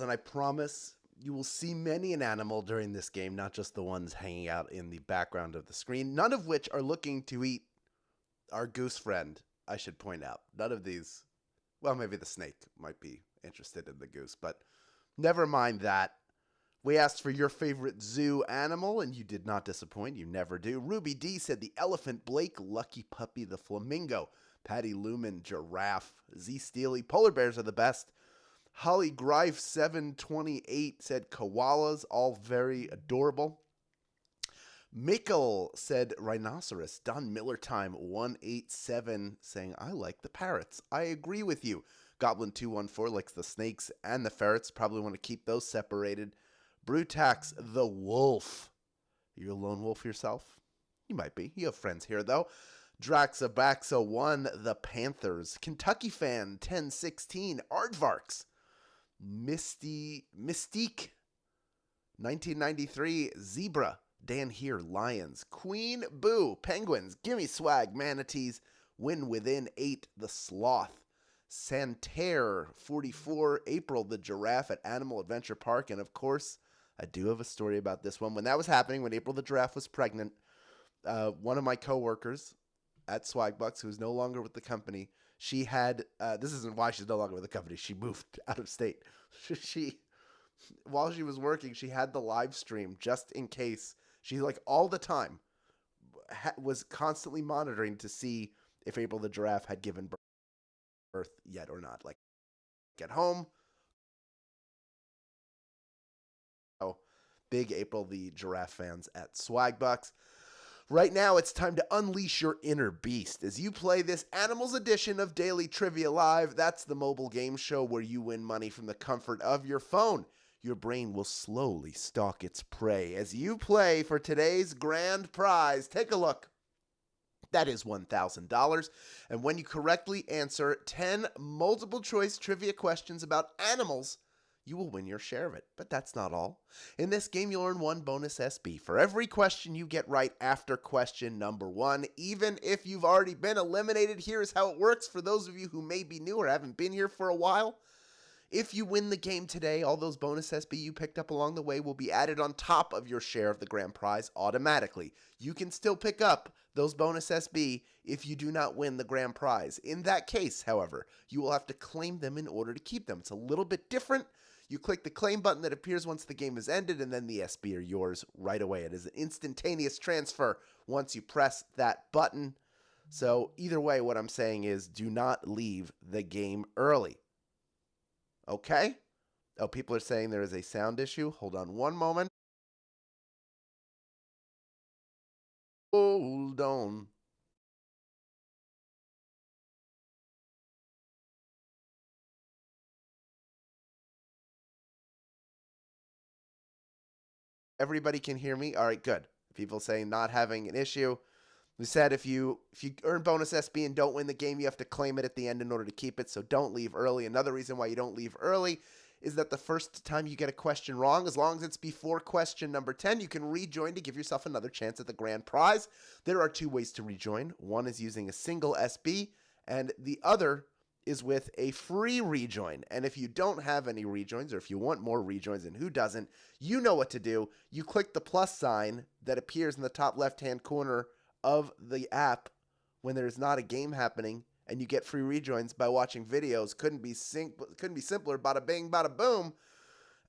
and I promise you will see many an animal during this game, not just the ones hanging out in the background of the screen, none of which are looking to eat our goose friend, I should point out. None of these, well, maybe the snake might be interested in the goose, but never mind that. We asked for your favorite zoo animal, and you did not disappoint. You never do. Ruby D said the elephant, Blake, Lucky Puppy, the flamingo, Patty Lumen, giraffe, Z Steely, polar bears are the best. Holly Greif 728 said koalas, all very adorable. Mikkel said rhinoceros. Don Miller time 187 saying, I like the parrots. I agree with you. Goblin 214 likes the snakes and the ferrets. Probably want to keep those separated. Brutax the wolf. Are you a lone wolf yourself? You might be. You have friends here though. Draxabaxa1 the Panthers. Kentucky fan 1016 Aardvarks. Mystique 1993 Zebra. Dan here, Lions. Queen Boo, Penguins. Gimme Swag, Manatees. Win Within 8, the Sloth. Santerre 44, April, the Giraffe at Animal Adventure Park. And of course, I do have a story about this one. When that was happening, when April the Giraffe was pregnant, one of my coworkers at Swagbucks, who is no longer with the company, she had, this isn't why she's no longer with the company, she moved out of state. While she was working, she had the live stream just in case. She, like, all the time was constantly monitoring to see if April the Giraffe had given birth yet or not. Like, at home. Oh, big April the Giraffe fans at Swagbucks. Right now, it's time to unleash your inner beast as you play this Animals edition of Daily Trivia Live. That's the mobile game show where you win money from the comfort of your phone. Your brain will slowly stalk its prey as you play for today's grand prize. Take a look. That is $1,000. And when you correctly answer 10 multiple choice trivia questions about animals, you will win your share of it. But that's not all. In this game, you'll earn one bonus SB for every question you get right after question number 1. Even if you've already been eliminated, here's how it works for those of you who may be new or haven't been here for a while. If you win the game today, all those bonus SB you picked up along the way will be added on top of your share of the grand prize automatically. You can still pick up those bonus SB if you do not win the grand prize. In that case, however, you will have to claim them in order to keep them. It's a little bit different. You click the claim button that appears once the game is ended, and then the SB are yours right away. It is an instantaneous transfer once you press that button. So either way, what I'm saying is do not leave the game early. Okay? Oh, people are saying there is a sound issue. Hold on one moment. Hold on. Everybody can hear me? All right, good. People saying not having an issue. We said if you earn bonus SB and don't win the game, you have to claim it at the end in order to keep it, so don't leave early. Another reason why you don't leave early is that the first time you get a question wrong, as long as it's before question number 10, you can rejoin to give yourself another chance at the grand prize. There are 2 ways to rejoin. One is using a single SB, and the other is with a free rejoin. And if you don't have any rejoins, or if you want more rejoins, and who doesn't, you know what to do. You click the plus sign that appears in the top left-hand corner of the app when there's not a game happening, and you get free rejoins by watching videos. Couldn't be simpler. Bada bing, bada boom.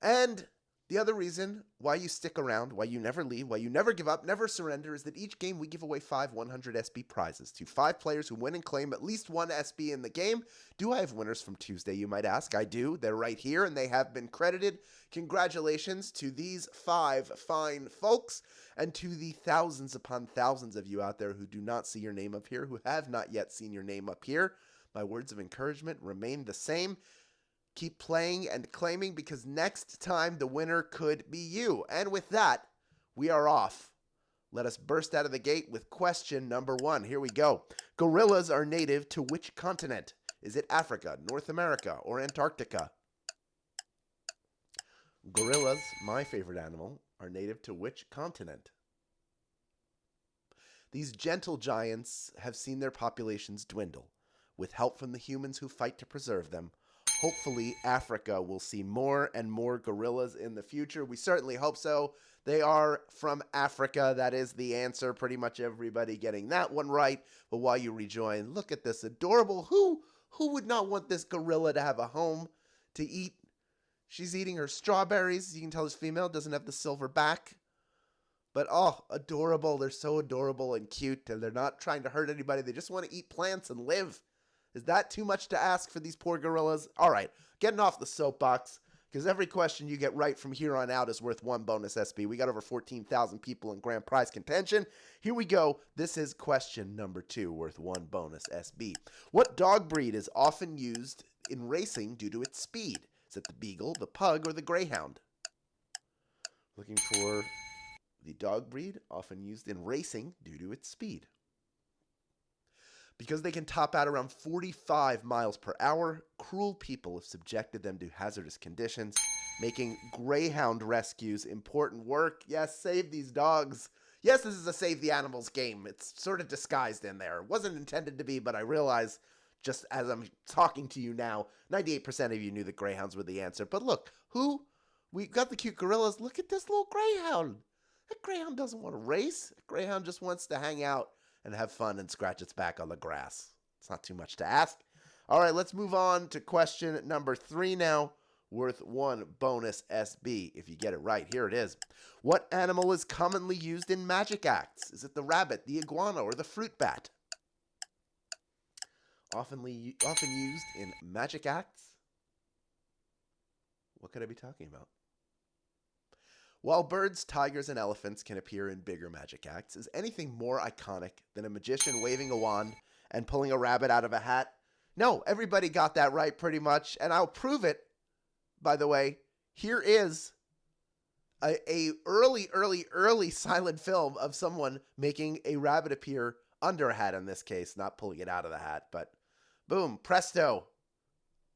And the other reason why you stick around, why you never leave, why you never give up, never surrender, is that each game we give away 5 100 SB prizes to 5 players who win and claim at least 1 SB in the game. Do I have winners from Tuesday, you might ask? I do. They're right here, and they have been credited. Congratulations to these 5 fine folks, and to the thousands upon thousands of you out there who do not see your name up here, who have not yet seen your name up here. My words of encouragement remain the same. Keep playing and claiming, because next time the winner could be you. And with that, we are off. Let us burst out of the gate with question number 1. Here we go. Gorillas are native to which continent? Is it Africa, North America, or Antarctica? Gorillas, my favorite animal, are native to which continent? These gentle giants have seen their populations dwindle. With help from the humans who fight to preserve them, hopefully Africa will see more and more gorillas in the future. We certainly hope so. They are from Africa. That is the answer. Pretty much everybody getting that one right. But while you rejoin, look at this adorable. Who would not want this gorilla to have a home to eat? She's eating her strawberries. You can tell this female doesn't have the silver back. But oh, adorable. They're so adorable and cute, and they're not trying to hurt anybody. They just want to eat plants and live. Is that too much to ask for these poor gorillas? All right, getting off the soapbox, because every question you get right from here on out is worth 1 bonus SB. We got over 14,000 people in grand prize contention. Here we go. This is question number 2, worth 1 bonus SB. What dog breed is often used in racing due to its speed? Is it the Beagle, the Pug, or the Greyhound? Looking for the dog breed often used in racing due to its speed. Because they can top out around 45 miles per hour, cruel people have subjected them to hazardous conditions, making greyhound rescues important work. Yes, save these dogs. Yes, this is a save the animals game. It's sort of disguised in there. It wasn't intended to be, but I realize just as I'm talking to you now, 98% of you knew that greyhounds were the answer. But look, we got the cute gorillas. Look at this little greyhound. That greyhound doesn't want to race. That greyhound just wants to hang out and have fun and scratch its back on the grass. It's not too much to ask. All right, let's move on to question number 3 now, worth 1 bonus SB. If you get it right, here it is. What animal is commonly used in magic acts? Is it the rabbit, the iguana, or the fruit bat? Often used in magic acts? What could I be talking about? While birds, tigers, and elephants can appear in bigger magic acts, is anything more iconic than a magician waving a wand and pulling a rabbit out of a hat? No, everybody got that right pretty much, and I'll prove it, by the way. Here is a early silent film of someone making a rabbit appear under a hat in this case, not pulling it out of the hat, but boom, presto,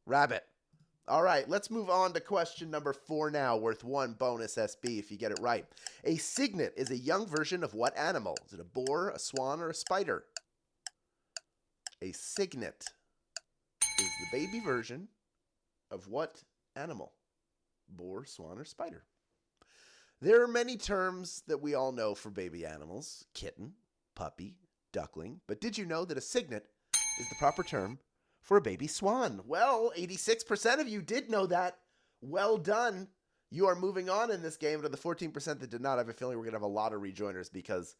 rabbit. All right, let's move on to question number 4 now, worth 1 bonus SB if you get it right. A cygnet is a young version of what animal? Is it a boar, a swan, or a spider? A cygnet is the baby version of what animal? Boar, swan, or spider? There are many terms that we all know for baby animals. Kitten, puppy, duckling. But did you know that a cygnet is the proper term for a baby swan? Well, 86% of you did know that. Well done. You are moving on in this game to the 14% that did not. I have a feeling we're going to have a lot of rejoiners because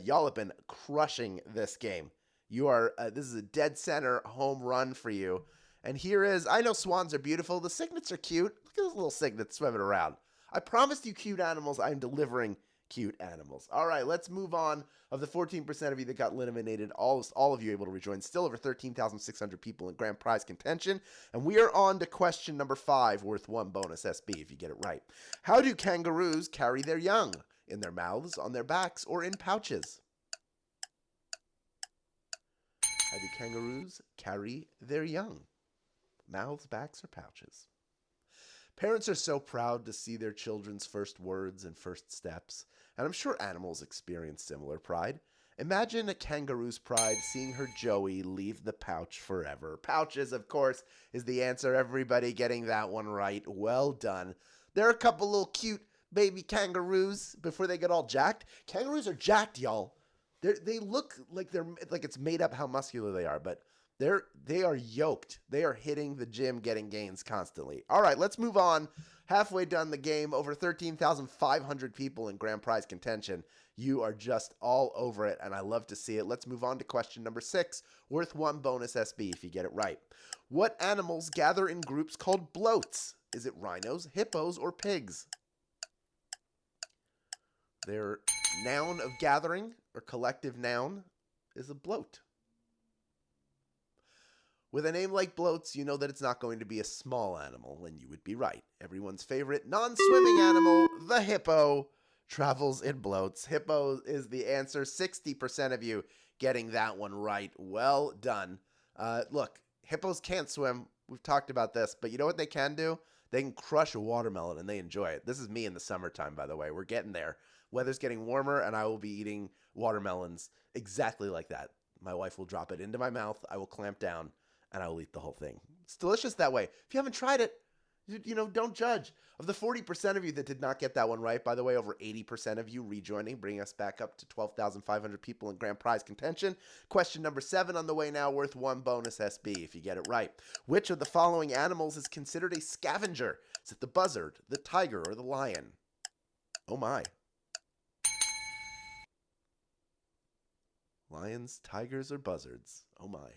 y'all have been crushing this game. You are. This is a dead center home run for you. And here is, I know swans are beautiful. The cygnets are cute. Look at those little cygnets swimming around. I promised you cute animals. I'm delivering cute animals. All right, let's move on. Of the 14% of you that got eliminated, all of you able to rejoin. Still over 13,600 people in grand prize contention. And we are on to question number 5, worth 1 bonus SB if you get it right. How do kangaroos carry their young? In their mouths, on their backs, or in pouches? How do kangaroos carry their young? Mouths, backs, or pouches? Parents are so proud to see their children's first words and first steps, and I'm sure animals experience similar pride. Imagine a kangaroo's pride seeing her Joey leave the pouch forever. Pouches, of course, is the answer. Everybody getting that one right. Well done. There are a couple little cute baby kangaroos before they get all jacked. Kangaroos are jacked, y'all. They look like it's made up how muscular they are, but they are yoked. They are hitting the gym, getting gains constantly. All right, let's move on. Halfway done the game, over 13,500 people in grand prize contention. You are just all over it, and I love to see it. Let's move on to question number 6, worth 1 bonus SB if you get it right. What animals gather in groups called bloats? Is it rhinos, hippos, or pigs? Their noun of gathering, or collective noun, is a bloat. With a name like bloats, you know that it's not going to be a small animal, and you would be right. Everyone's favorite non-swimming animal, the hippo, travels in bloats. Hippo is the answer. 60% of you getting that one right. Well done. Look, hippos can't swim. We've talked about this, but you know what they can do? They can crush a watermelon, and they enjoy it. This is me in the summertime, by the way. We're getting there. Weather's getting warmer, and I will be eating watermelons exactly like that. My wife will drop it into my mouth. I will clamp down. and I will eat the whole thing. It's delicious that way. If you haven't tried it, don't judge. Of the 40% of you that did not get that one right, by the way, over 80% of you rejoining, bringing us back up to 12,500 people in grand prize contention. Question number 7 on the way now, worth 1 bonus SB if you get it right. Which of the following animals is considered a scavenger? Is it the buzzard, the tiger, or the lion? Oh my. Lions, tigers, or buzzards? Oh my.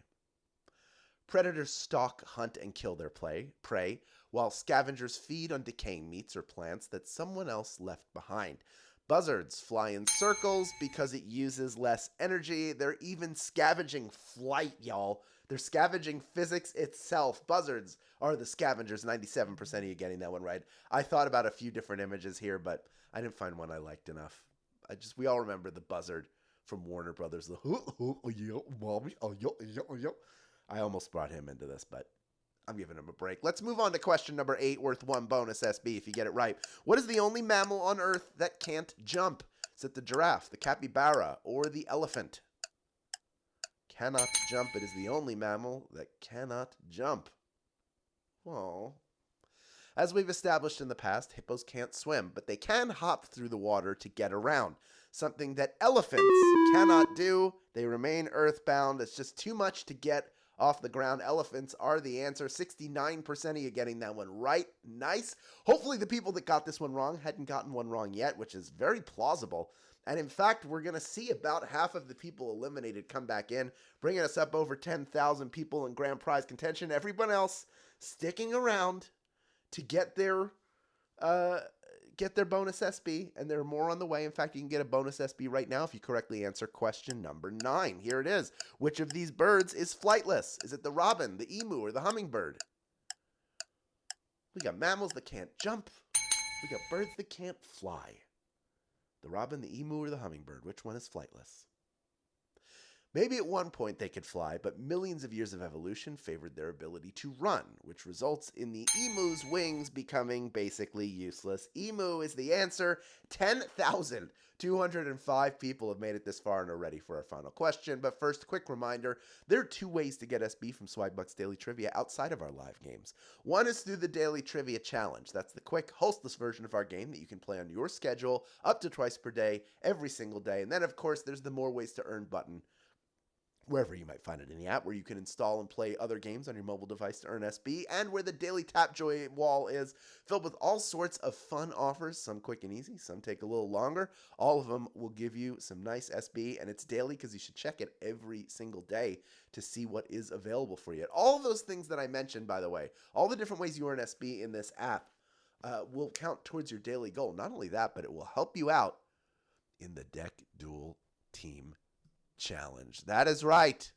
Predators stalk, hunt, and kill their prey, while scavengers feed on decaying meats or plants that someone else left behind. Buzzards fly in circles because it uses less energy. They're even scavenging flight, y'all. They're scavenging physics itself. Buzzards are the scavengers. 97% of you getting that one right. I thought about a few different images here, but I didn't find one I liked enough. We all remember the buzzard from Warner Brothers. I almost brought him into this, but I'm giving him a break. Let's move on to question number 8, worth 1 bonus SB if you get it right. What is the only mammal on Earth that can't jump? Is it the giraffe, the capybara, or the elephant? Cannot jump. It is the only mammal that cannot jump. Oh. As we've established in the past, hippos can't swim, but they can hop through the water to get around. Something that elephants cannot do. They remain earthbound. It's just too much to get off the ground. Elephants are the answer. 69% of you getting that one right. Nice. Hopefully the people that got this one wrong hadn't gotten one wrong yet, which is very plausible. And in fact, we're going to see about half of the people eliminated come back in, bringing us up over 10,000 people in grand prize contention. Everyone else sticking around to get their bonus SB, and there are more on the way. In fact, you can get a bonus SB right now if you correctly answer question number 9. Here it is. Which of these birds is flightless? Is it the robin, the emu, or the hummingbird? We got mammals that can't jump. We got birds that can't fly. The robin, the emu, or the hummingbird? Which one is flightless? Maybe at one point they could fly, but millions of years of evolution favored their ability to run, which results in the emu's wings becoming basically useless. Emu is the answer. 10,205 people have made it this far and are ready for our final question. But first, quick reminder, there are 2 ways to get SB from Swagbucks Daily Trivia outside of our live games. One is through the Daily Trivia Challenge. That's the quick, hostless version of our game that you can play on your schedule up to twice per day, every single day. And then, of course, there's the More Ways to Earn button, wherever you might find it in the app, where you can install and play other games on your mobile device to earn SB, and where the Daily Tapjoy wall is filled with all sorts of fun offers, some quick and easy, some take a little longer. All of them will give you some nice SB, and it's daily because you should check it every single day to see what is available for you. All of those things that I mentioned, by the way, all the different ways you earn SB in this app will count towards your daily goal. Not only that, but it will help you out in the Deck Duel Team Challenge. That is right.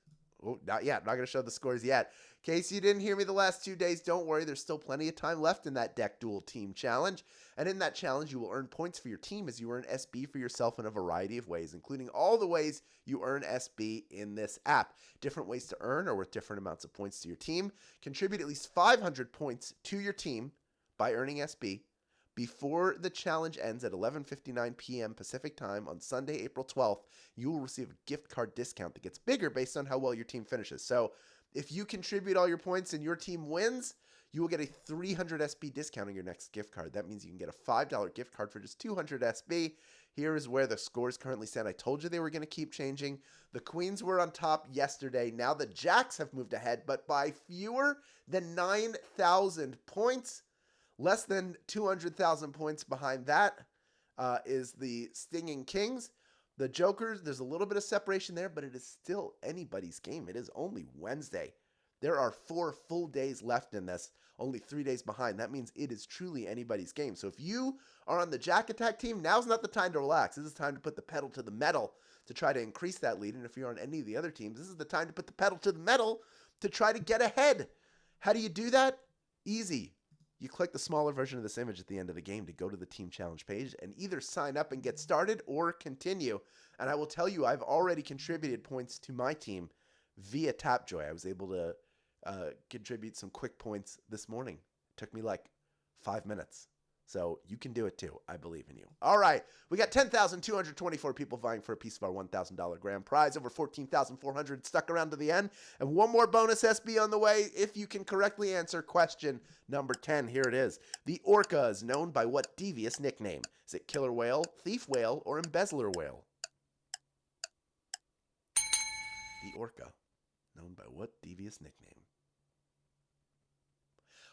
Oh, not yet. I'm not going to show the scores yet. In case you didn't hear me the last 2 days, don't worry. There's still plenty of time left in that Deck Duel Team Challenge. And in that challenge, you will earn points for your team as you earn SB for yourself in a variety of ways, including all the ways you earn SB in this app. Different ways to earn are worth different amounts of points to your team. Contribute at least 500 points to your team by earning SB before the challenge ends at 11:59 p.m. Pacific time on Sunday, April 12th. You will receive a gift card discount that gets bigger based on how well your team finishes. So if you contribute all your points and your team wins, you will get a 300 SB discount on your next gift card. That means you can get a $5 gift card for just 200 SB. Here is where the scores currently stand. I told you they were going to keep changing. The Queens were on top yesterday. Now the Jacks have moved ahead, but by fewer than 9,000 points. Less than 200,000 points behind that is the Stinging Kings. The Jokers, there's a little bit of separation there, but it is still anybody's game. It is only Wednesday. There are 4 full days left in this, only 3 days behind. That means it is truly anybody's game. So if you are on the Jack Attack team, now's not the time to relax. This is time to put the pedal to the metal to try to increase that lead. And if you're on any of the other teams, this is the time to put the pedal to the metal to try to get ahead. How do you do that? Easy. You click the smaller version of this image at the end of the game to go to the Team Challenge page and either sign up and get started or continue. And I will tell you, I've already contributed points to my team via Tapjoy. I was able to contribute some quick points this morning. It took me like 5 minutes. So you can do it too. I believe in you. All right. We got 10,224 people vying for a piece of our $1,000 grand prize. Over 14,400 stuck around to the end. And one more bonus SB on the way if you can correctly answer question number 10. Here it is. The orca is known by what devious nickname? Is it killer whale, thief whale, or embezzler whale? The orca, known by what devious nickname?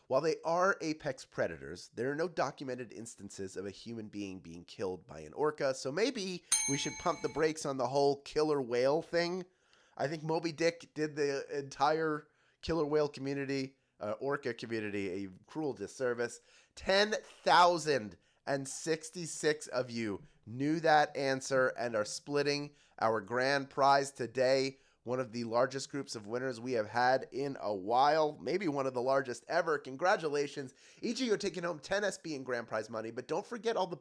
While they are apex predators, there are no documented instances of a human being killed by an orca, so maybe we should pump the brakes on the whole killer whale thing. I think Moby Dick did the entire killer whale community, orca community, a cruel disservice. 10,066 of you knew that answer and are splitting our grand prize today. One of the largest groups of winners we have had in a while, maybe one of the largest ever. Congratulations. Each of you are taking home 10 SB in grand prize money, but don't forget all the